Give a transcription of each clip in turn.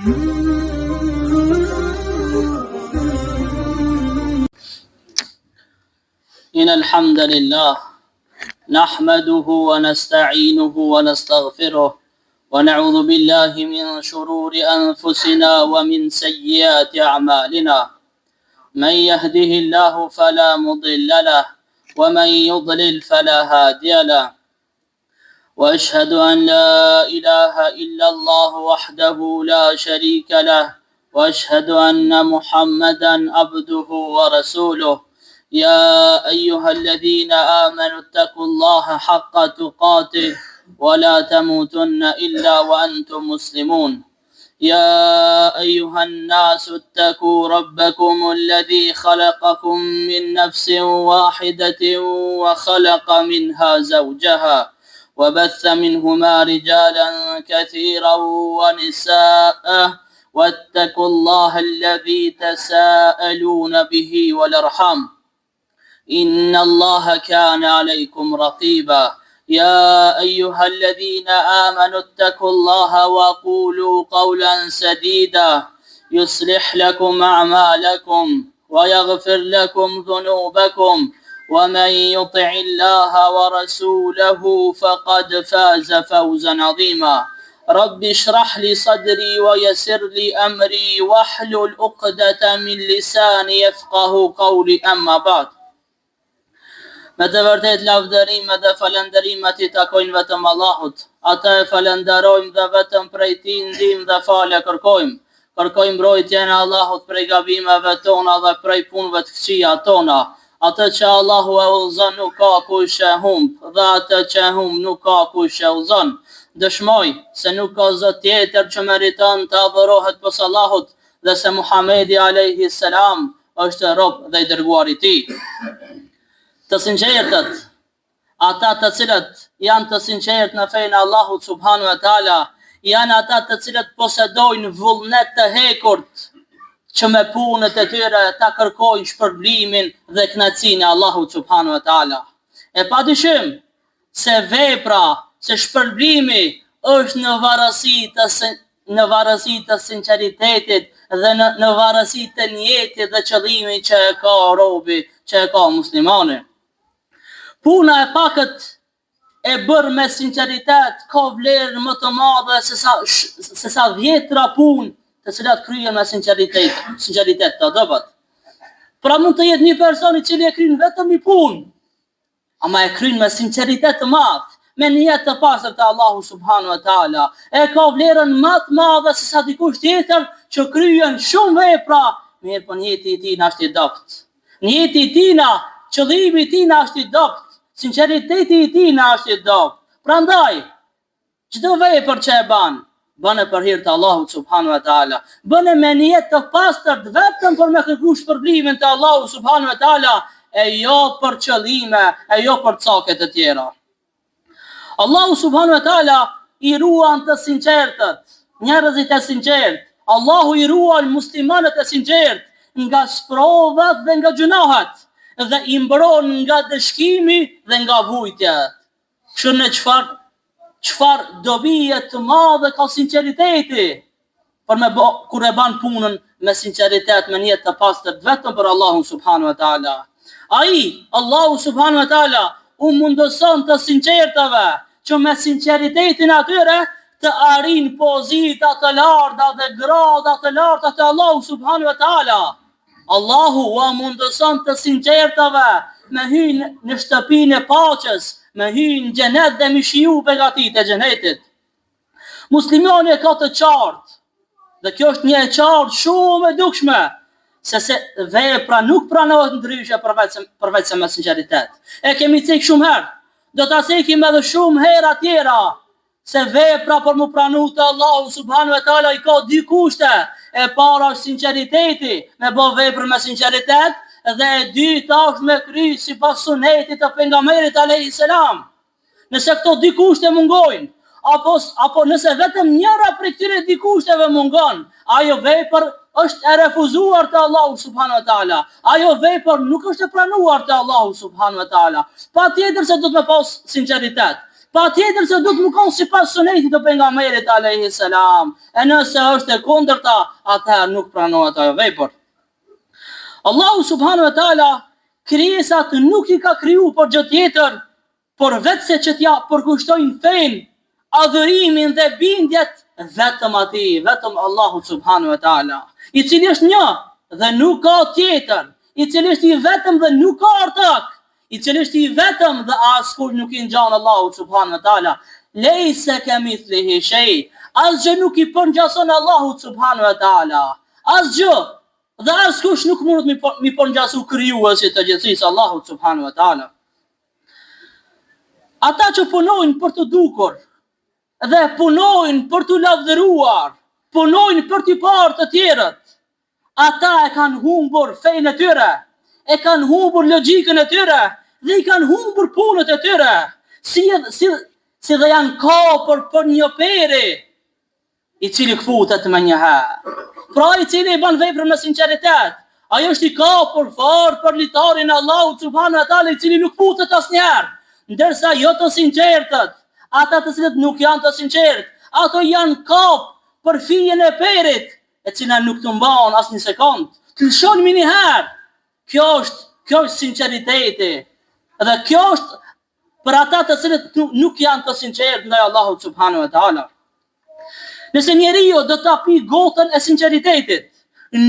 إن الحمد لله نحمده ونستعينه ونستغفره ونعوذ بالله من شرور أنفسنا ومن سيئات أعمالنا من يهده الله فلا مضل له ومن يضلل فلا هادي له وأشهد أن لا إله إلا الله وحده لا شريك له وأشهد أن محمدا عبده ورسوله يا أيها الذين آمنوا اتقوا الله حق تقاته ولا تموتن إلا وأنتم مسلمون يا أيها الناس اتقوا ربكم الذي خلقكم من نفس واحدة وخلق منها زوجها وبث منهما رجالا كثيرا ونساء واتقوا الله الذي تساءلون به والأرحام إن الله كان عليكم رقيبا يا أيها الذين آمنوا اتقوا الله وقولوا قولا سديدا يصلح لكم أعمالكم ويغفر لكم ذنوبكم ومن يطع الله ورسوله فقد فاز فوزا عظيما رب اشرح لي صدري ويسر لي أمري واحلل عقدة من لساني يفقه قولي أما بعد. Me të vërtet lavdërimet dhe falënderimet I takojnë vetëm Allahut. Ata e falenderojmë dhe vetëm prej Tij ndihmë dhe falë kërkojmë. Kërkojmë mbrojtjen e Allahut prej gabimeve tona dhe prej punëve të këqija tona. Atë që Allahu e udhëzon nuk ka kush e humb, dhe atë që e humb nuk ka kush e udhëzon. Dëshmoj se nuk ka zot tjetër që meriton të adhurohet pos Allahut dhe se Muhamedi alayhi salam është rob dhe I dërguari I Tij. Të sinqertët, ata të cilët janë të sinqertë në fenë Allahut subhanu wa taala, janë ata të cilët posedojnë vullnet të hekurt, që me punët e tyre ta kërkojnë shpërblimin dhe kënaqësinë e Allahut subhanu wa taala. E padyshim se vepra, se shpërblimi është në varësi të sinqeritetit dhe në varësi të niyetit dhe qëllimit që e ka robi, që e ka muslimani. Puna e pakët e bërë me sinqeritet ka vlerë më të madhe se sa dhjetra punë të cilat kryen me sinqeritet të dobët. Pra mund të jetë një person I cili e kryen vetëm një punë, ama e kryen me sinqeritet të madh, me niyyet të pastër të Allahu subhanahu wa taala, e ka vlerën më të madhe se sa dikush tjetër që kryen shumë vepra, mirë po niyeti I tij është I dobët. Niyeti I tij, qëllimi I tij është I dobët. Sinqeriteti I tij është I dobët. Prandaj, çdo vepër që e bëne për hir të Allahut subhanahu wa taala, bëne me niyet të pastër vetëm për me kërkuar shpërblimin të Allahut subhanahu wa taala, e jo për qëllime, e jo për cake të tjera. Allahu subhanahu wa taala I ruan të sinqertët, njerëzit e sinqertë. Allahu I ruan muslimanët e sinqertë nga sprovat dhe nga gjunahet, dhe I mbron nga dëshkimi dhe nga vujtja. Kështu në çfarë dobije të madhe ka sinqeriteti kur e ban punën me sinqeritet, me niyet të pastër vetëm për Allahun subhanahu wa taala. Allahu subhanahu wa taala u mundoson të sinqertave që me sinqeritetin atyre të arrin pozita të larta dhe grada të larta të Allahu subhanahu wa taala. Allahu u mundoson të sinqertave me hyjnë në shtëpinë e paqes, me hyjnë në xhenet dhe me shiju begatitë e xhenetit. Muslimani e ka të qartë, dhe kjo është një e qartë shumë e dukshme, se vepra nuk pranohet ndryshe përveç se me sinqeritet. E kemi cek shumë herë, do ta cekim edhe shumë herë tjera, se vepra për mu pranu të Allahu subhanahu wa taala I ka dy kushte. E para është sinqeriteti, me bë vepër me sinqeritet, dhe e dyta është me kry sipas sunetit të pejgamberit alayhis salam. Nëse këto dy kushte mungojnë, apo nëse vetëm njëra prej këtyre dy kushteve mungon, ajo vepër është e refuzuar të Allahu subhanahu wa taala. Ajo vepër nuk është e pranuar të Allahu subhanahu wa taala. Patjetër se do të me pas sinqeritet. Patjetër se do të më konë sipas sunetit të pejgamberit alayhi salam. E nëse është e kundërta, atëherë nuk pranohet ajo vepër. Allahu subhanahu wa taala krijesat nuk I ka kriju për gjë tjetër, por vetë se që t'ja përkushtojnë fenë, adhurimin dhe bindjet vetëm atij, vetëm Allahu subhanahu wa taala, I cili është një dhe nuk ka tjetër, I cili është I vetëm dhe nuk ka ortak, I cili është I vetëm dhe askush nuk I ngjan Allahu subhanahu wa taala. Leysa kamithlihi shay. Asgjë nuk I përngjason Allahu subhanahu wa taala. Asgjë dhe askush nuk mund mi përngjasu krijuesit të gjithësisë, Allahu subhanahu wa taala. Ata që punojnë për të dukur dhe punojnë për të lavdëruar, punojnë për të parë të tjerët, ata e kanë humbur fenë e tyre, e kanë humbur logjikën e tyre dhe I kanë humbur punët e tyre, si dhe janë kapur për një pere I cili kfutet më njëherë. Pra I cili I bën veprën me sinqeritet, ajo është I kapur fort për litarin e Allahut subhanahu wa taala I cili nuk futet asnjëherë, ndërsa jo të sinqertët, ata të cilët nuk janë të sinqertë, ato janë kap për fijen e perit, e cila nuk të mban as një sekond. Të lëshon një herë. Kjo është sinqeriteti. Dhe kjo është për ata të cilët nuk janë të sinqertë ndaj Allahut subhanahu wa taala. Nëse njeriu do ta pi gotën e sinqeritetit,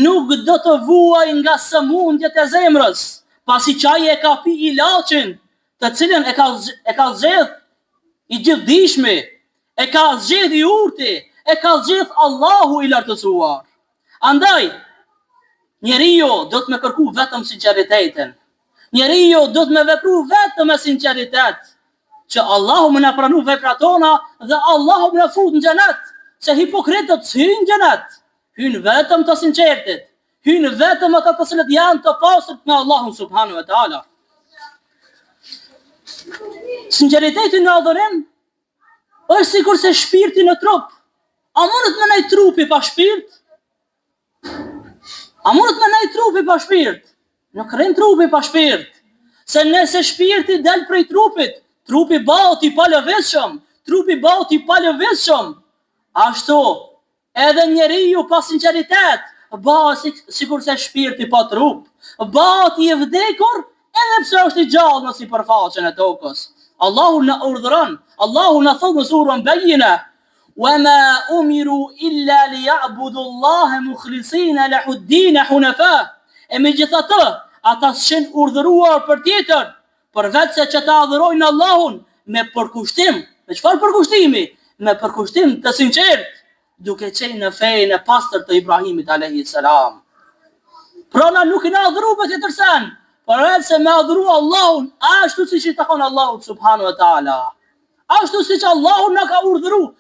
nuk do të vuaj nga sëmundjet e zemrës, pasi çaji e ka pi ilaçin, të cilën e ka zgjedh I gjithdijshmi, e ka zgjedh I urti, e ka zgjedh Allahu I lartësuar. Andaj, njeriu do të më kërku vetëm sinqeritetin. Njeriu do të më vepru vetëm me sinqeritet, që Allahu më na pranu veprat tona dhe Allahu më na fut në xhenet, se hipokritët hyjnë në xhenet, hyjnë vetëm të sinqertit, hyjnë vetëm ata të cilët janë të pastërt nga Allahu subhanahu wa taala. Sinqeriteti në adhurim është sikur se shpirti në trup. A mundet me nej trupi pa shpirt? A mundet me nej trupi pa shpirt? Nuk rrin trupi pa shpirt. Se nëse shpirti del prej trupit, trupi bëhet I palëvizshëm, trupi bëhet I palëvizshëm. Ashtu, edhe njeriu pa sinqeritet bëhet sikur se shpirti pa trup, bëhet I vdekur edhe pse është I gjallë në sipërfaqen e tokës. Allahu na urdhëron, Allahu na thot në surën Bayyina: "Wa ma umiru illa liya'budu Allaha mukhlisina lahu ad-din hunafa." E megjithatë, ata s'janë urdhëruar për tjetër, përveç se që ta adhurojnë Allahun me përkushtim. Me çfarë përkushtimi? Me përkushtim të sinqert, duke qenë në fejën e pastër të Ibrahimit alayhi salam. Pra na nuk I na adhuru për tjetër sen, përveç se me adhuru Allahun ashtu siç I takon Allahut subhanahu wa taala. Ashtu siç Allahu na ka urdhëru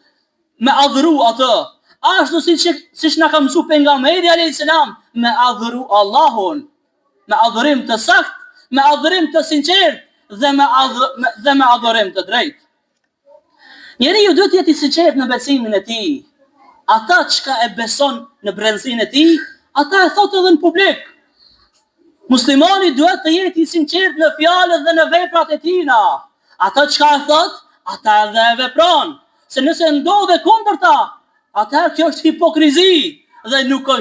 me adhuru atë, ashtu siç na ka mësuar pejgamberi alayhis salam me adhuru Allahun, me adhurim të sakt, me adhurim të sinqert dhe me adhurim të drejtë. Njeriu duhet të jetë I sinqert në besimin e tij. Ata çka e beson në brendësinë e tij, ata e thotë edhe në publik. Muslimani duhet të jetë I sinqert në fjalët dhe në veprat e tina. Ata çka e thot, ata edhe e vepron. Se nëse ndodhe kundërta, atëherë kjo është hipokrizi dhe nuk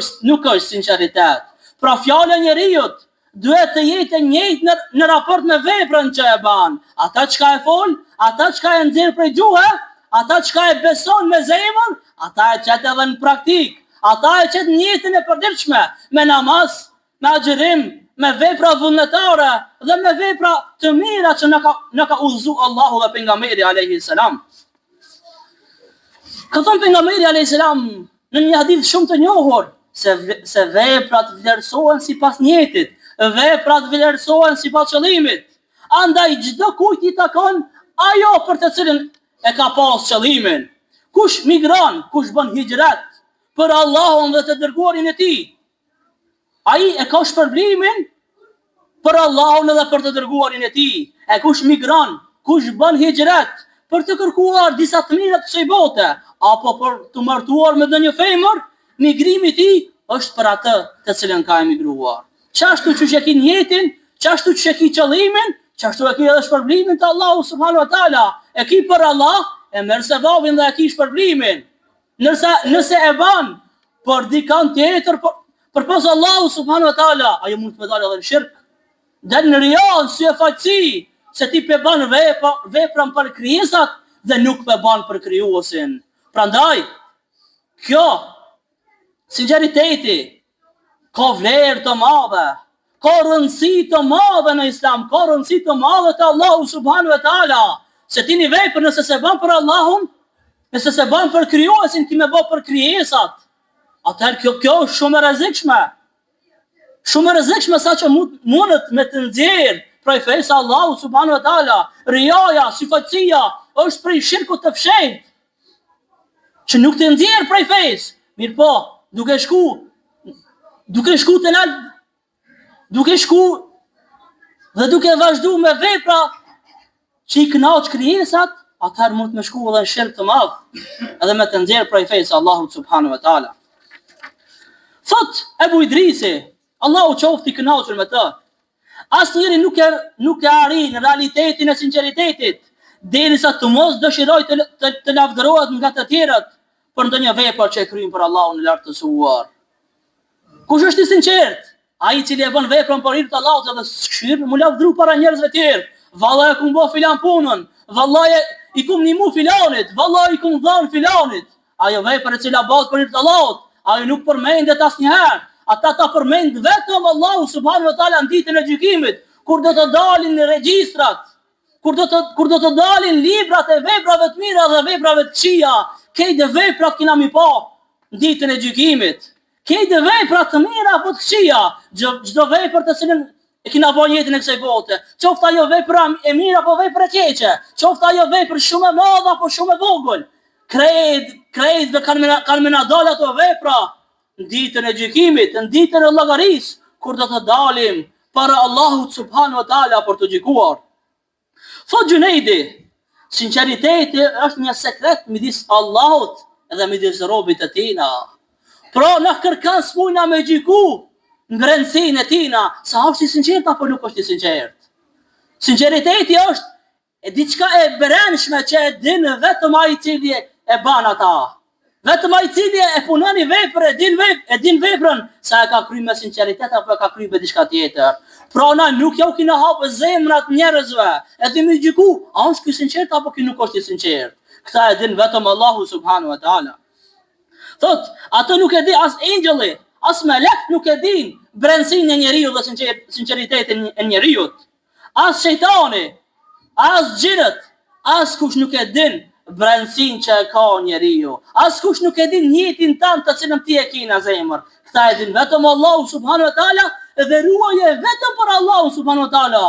është sinqeritet. Pra fjala e njeriut duhet të jetë e njëjtë në raport me veprën që e bën. Ata çka e fol, ata çka e nxjerr prej gjuhe, ata çka e beson me zemër, ata e çet edhe në praktik. Ata e çet në jetën e përditshme, me namaz, me agjërim, me vepra vullnetare dhe me vepra të mira që na ka udhëzuar Allahu dhe pejgamberi alayhi salam. Ka thënë pejgamberi alayhi salam në një hadith shumë të njohur se veprat vlerësohen sipas njetit, veprat vlerësohen sipas qëllimit. Andaj çdo kujt I takon ajo për të cilën e ka pas qëllimin. Kush migron, kush bën hijret për Allahun dhe të dërguarin e tij, ai e ka shpërblimin për Allahun dhe për të dërguarin e tij. E kush migron, kush bën hijret për të kërkuar disa të mira të kësaj bote, apo për të martuar me ndonjë femër, migrimi I tij është për atë të cilën ka emigruar. Çashtu që e ki jetin, çashtu që e ki qëllimin, çashtu e ki edhe shpërblimin të Allahu subhanahu wa taala. e ki për Allah, e merr sevapin dhe e ki shpërblimin. Nëse e ban për dikant tjetër, përpas Allahu subhanahu wa taala, ajo mund të më dalë edhe në shirk. Del në rial, si e faqësi, se ti pe ban veprën për krijesat dhe nuk pe ban për krijuesin. Prandaj, kjo sinqeriteti ka vlerë të madhe, ka rëndësi të madhe në Islam, ka rëndësi të madhe të Allahu subhanahu wa taala. Se ti një vepër nëse se ban për Allahun, nëse se ban për krijuesin, ti me bë për krijesat. Atëherë kjo është shumë e rrezikshme. Shumë e rrezikshme sa që mundet me të nxjerr prej fesë Allahu subhanahu wa taala. Riaja, sifatësia është prej shirkut të fshehtë, që nuk të nxjerr prej fesë. Mirë po, duke shku të nal, duke shku dhe duke vazhdu me vepra që i kënaq krijesat, atëherë mund të me shku edhe në shirk të madh, edhe me të nxjerr prej fesë Allahu subhanahu wa taala. Thot Ebu Idrisi, Allahu qoftë i kënaqur me të, asnjëri nuk e arrin në realitetin e sinqeritetit, derisa të mos dëshiroj të lavdërohet nga të tjerët për ndonjë vepër që e kryen për Allahun e lartësuar. Kush është i sinqert? Ai i cili e bën veprën për hir të Allahut edhe shkëlqyer mu lavdëru para njerëzve të tjerë. Vallahi kum bë filan punën, vallahi i kum nimu filanit, vallahi i kum dhën filanit. Ajo vepër e cila bëhet për hir të Allahut, ajo nuk përmendet asnjëherë. Ata ta përmend vetëm Allahu subhanahu wa taala në ditën e gjykimit, kur do të dalin në regjistrat, kur do të dalin librat e veprave të mira dhe veprave të këqija. Këto veprat kena mi pa në ditën e gjykimit. Këto vepra të mira apo të këqija, çdo vepër të cilën e kena bën jetën e kësaj bote, qoftë ajo vepra e mirë apo vepra e keqe, qoftë ajo vepër shumë e madhe apo shumë e vogël, krejt dhe kanë me na dalë ato vepra në ditën e gjykimit, në ditën e llogarisë, kur do të dalim para Allahut subhanahu wa taala për të gjykuar. Thot Gjunejdi, sinqeriteti është një sekret midis Allahut edhe midis robit e tina. Pra në kërkan s'mujna me gjyku në brendësinë e tina, sa është i sinqert apo nuk është i sinqert. Sinqeriteti është diçka e brendshme që e din vetëm ai i cili e ban ata. Vetëm ai i cili e punon një vepër e din veprën sa e ka kryer me sinqeritet apo e ka kryer me diçka tjetër. Pra na nuk jau kina hapë zemrat njerëzve, e të mi gjyku, a është ky sinqert apo ky nuk është i sinqert. Këta e din vetëm Allahu subhanahu wa taala. Thot, ato nuk e di as engjëlli, as melek nuk e din brendësinë e njeriu dhe sinqeritetin e njeriu. As shejtani, as xhinët, as kush nuk e din brendësinë që e ka njeriu. As kush nuk e din njëtin tan të cilën ti e ke në zemër. Këta e din vetëm Allahu subhanahu wa taala dhe ruaje vetëm për Allahu subhanahu wa taala.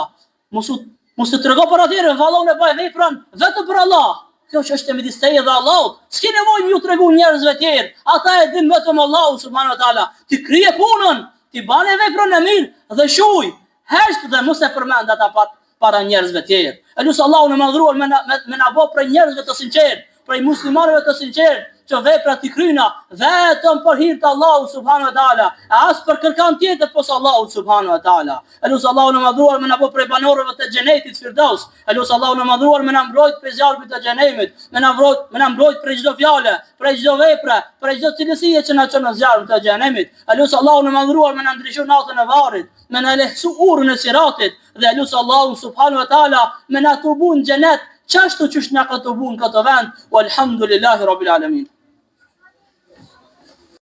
Mos të trego për atyre, vallon e baj veprën vetëm për Allah. Kjo që është e midis teje dhe Allahut. S'ke nevojë më ju tregu njerëzve të tjerë. Ata e din vetëm Allahu subhanahu wa taala. Ti krije punën, ti bane veprën e mirë dhe shuj. Hesht dhe mos e përmend ata para njerëzve të tjerë. Elusë Allahu në madhruar me na bë për njerëzve të sinqertë, për muslimanëve të sinqertë, që veprat i kryna vetëm për hir të Allahu subhanahu wa taala, as për kërkan tjetër pos Allahu subhanahu wa taala. Elusë Allahu në madhruar me na bë për banorëve të xhenetit Firdaus. Elusë Allahu në madhruar me na mbrojt prej zjarrit të xhenemit, me na mbrojt prej çdo fjale, prej çdo vepre, prej çdo cilësie që na çon në zjarrin të xhenemit. Elusë Allahu në madhruar me na ndriçon natën e varrit, me na lehtësu urën e siratit, dhe elusë Allahu subhanahu wa taala me na turbun xhenet, çashtu që na ka turbun këtë vend. Walhamdulillahi rabbil alamin.